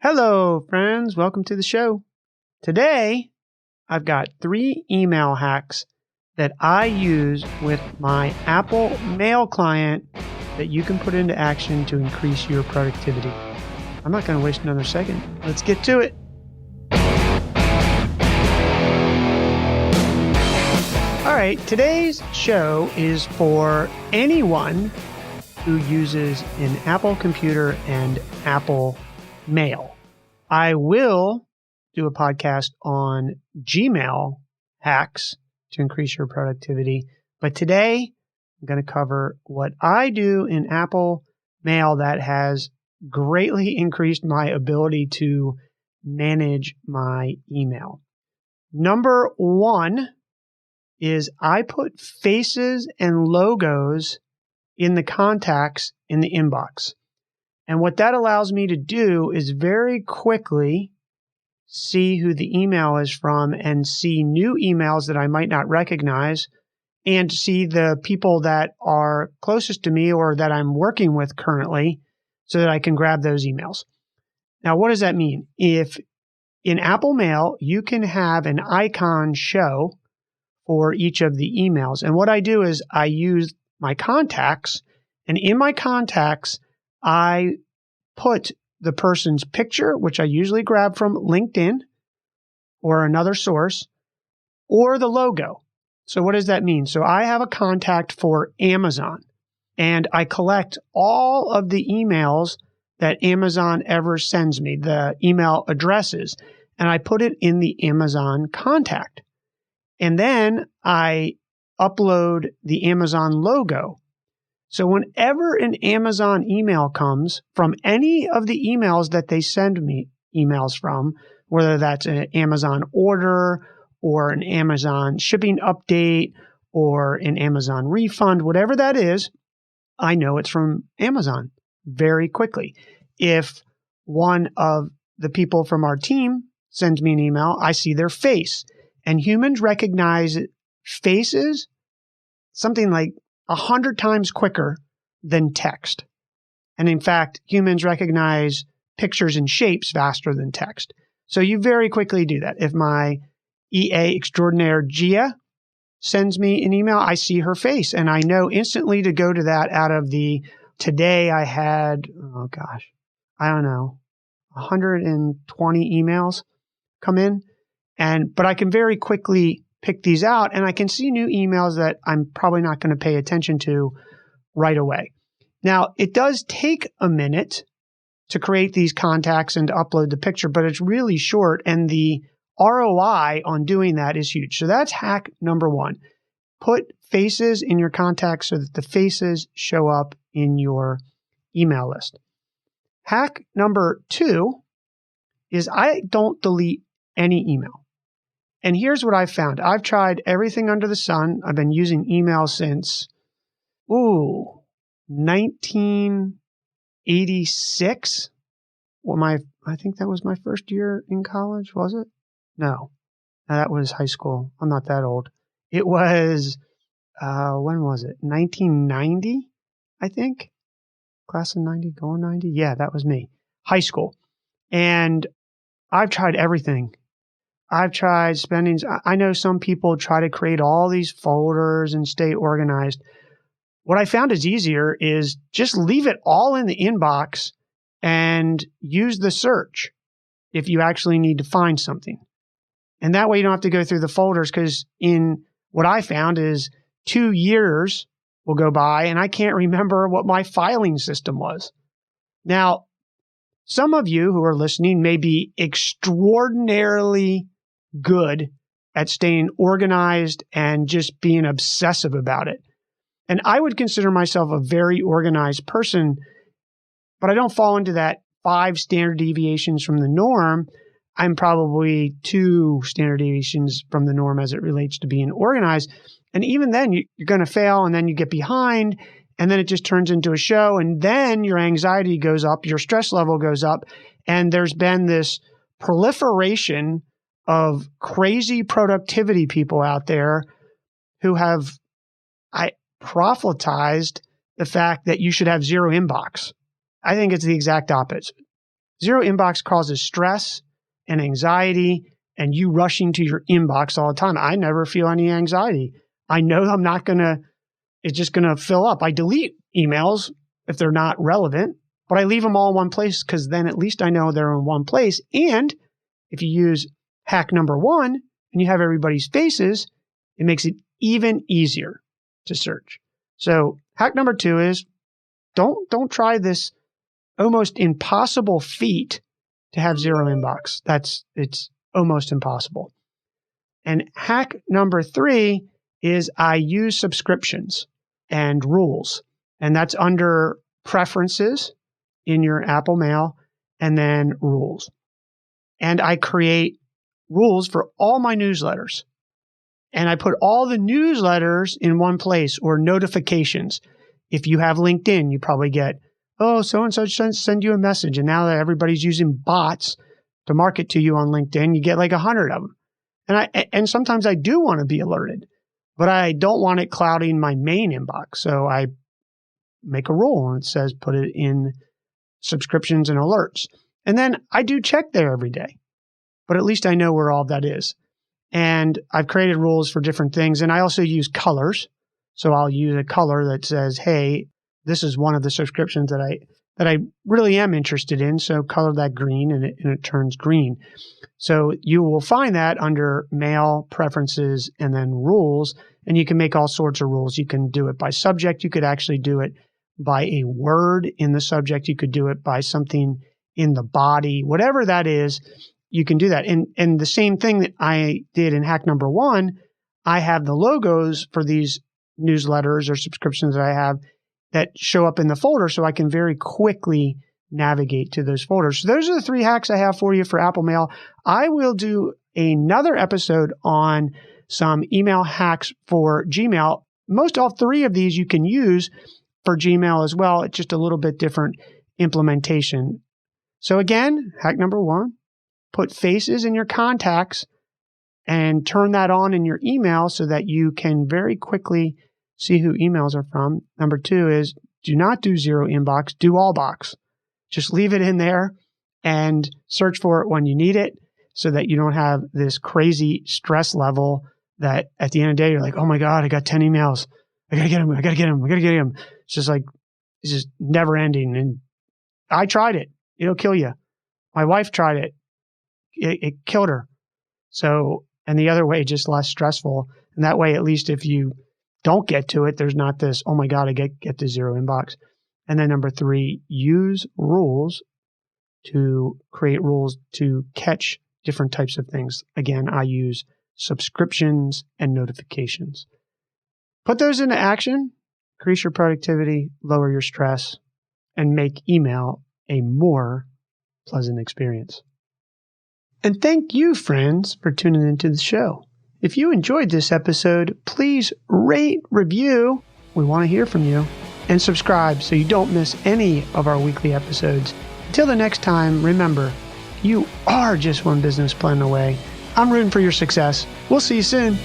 Hello, friends. Welcome to the show. Today, I've got 3 email hacks that I use with my Apple Mail client that you can put into action to increase your productivity. I'm not going to waste another second. Let's get to it. All right, today's show is for anyone who uses an Apple computer and Apple Mail. I will do a podcast on Gmail hacks to increase your productivity, but today I'm going to cover what I do in Apple Mail that has greatly increased my ability to manage my email. Number 1 is I put faces and logos in the contacts in the inbox. And what that allows me to do is very quickly see who the email is from and see new emails that I might not recognize and see the people that are closest to me or that I'm working with currently so that I can grab those emails. Now, what does that mean? If in Apple Mail, you can have an icon show for each of the emails. And what I do is I use my contacts, and in my contacts, I put the person's picture, which I usually grab from LinkedIn or another source, or the logo. So what does that mean? So I have a contact for Amazon, and I collect all of the emails that Amazon ever sends me, the email addresses, and I put it in the Amazon contact. And then I upload the Amazon logo. So whenever an Amazon email comes from any of the emails that they send me emails from, whether that's an Amazon order or an Amazon shipping update or an Amazon refund, whatever that is, I know it's from Amazon very quickly. If one of the people from our team sends me an email, I see their face. And humans recognize faces something like 100 times quicker than text. And in fact, humans recognize pictures and shapes faster than text. So you very quickly do that. If my EA extraordinaire Gia sends me an email, I see her face and I know instantly to go to that. Out of the, today I had, I don't know, 120 emails come in. But I can very quickly pick these out and I can see new emails that I'm probably not going to pay attention to right away. Now, it does take a minute to create these contacts and to upload the picture, but it's really short and the ROI on doing that is huge. So that's hack number 1. Put faces in your contacts so that the faces show up in your email list. Hack number 2 is I don't delete any email. And here's what I've found. I've tried everything under the sun. I've been using email since, 1986. I think that was my first year in college, was it? No, that was high school. I'm not that old. It was, when was it? 1990, I think. Class of 90, going 90. Yeah, that was me. High school. And I've tried everything. I've tried spending, I know some people try to create all these folders and stay organized. What I found is easier is just leave it all in the inbox and use the search if you actually need to find something. And that way you don't have to go through the folders, because in what I found is 2 years will go by and I can't remember what my filing system was. Now, some of you who are listening may be extraordinarily good at staying organized and just being obsessive about it. And I would consider myself a very organized person, but I don't fall into that 5 standard deviations from the norm. I'm probably 2 standard deviations from the norm as it relates to being organized. And even then, you're going to fail, and then you get behind, and then it just turns into a show, and then your anxiety goes up, your stress level goes up, and there's been this proliferation of crazy productivity people out there who have proselytized the fact that you should have zero inbox. I think it's the exact opposite. Zero inbox causes stress and anxiety and you rushing to your inbox all the time. I never feel any anxiety. I know it's just going to fill up. I delete emails if they're not relevant, but I leave them all in one place because then at least I know they're in one place. And if you use hack number 1 and you have everybody's faces, it makes it even easier to search. So hack number 2 is don't try this almost impossible feat to have zero inbox. It's almost impossible. And hack number 3 is I use subscriptions and rules. And that's under preferences in your Apple Mail and then rules. And I create rules for all my newsletters. And I put all the newsletters in one place or notifications. If you have LinkedIn, you probably get, oh, so-and-such send you a message. And now that everybody's using bots to market to you on LinkedIn, you get like 100 of them. And sometimes I do want to be alerted, but I don't want it clouding my main inbox. So I make a rule and it says put it in subscriptions and alerts. And then I do check there every day, but at least I know where all that is. And I've created rules for different things. And I also use colors. So I'll use a color that says, hey, this is one of the subscriptions that I really am interested in. So color that green and it turns green. So you will find that under mail, preferences, and then rules. And you can make all sorts of rules. You can do it by subject. You could actually do it by a word in the subject. You could do it by something in the body, whatever that is, you can do that. And the same thing that I did in hack number 1, I have the logos for these newsletters or subscriptions that I have that show up in the folder so I can very quickly navigate to those folders. So those are the 3 hacks I have for you for Apple Mail. I will do another episode on some email hacks for Gmail. Most all 3 of these you can use for Gmail as well. It's just a little bit different implementation. So again, hack number 1, put faces in your contacts and turn that on in your email so that you can very quickly see who emails are from. Number 2 is do not do zero inbox, do all box. Just leave it in there and search for it when you need it so that you don't have this crazy stress level that at the end of the day, you're like, oh my God, I got 10 emails. I got to get them. I got to get them. I got to get them. It's just like, it's just never ending. And I tried it. It'll kill you. My wife tried it. It killed her. So, and the other way, just less stressful. And that way, at least if you don't get to it, there's not this, oh my God, I get to zero inbox. And then number 3, use rules to create rules to catch different types of things. Again, I use subscriptions and notifications. Put those into action, increase your productivity, lower your stress, and make email a more pleasant experience. And thank you, friends, for tuning into the show. If you enjoyed this episode, please rate, review. We want to hear from you. And subscribe so you don't miss any of our weekly episodes. Until the next time, remember, you are just one business plan away. I'm rooting for your success. We'll see you soon.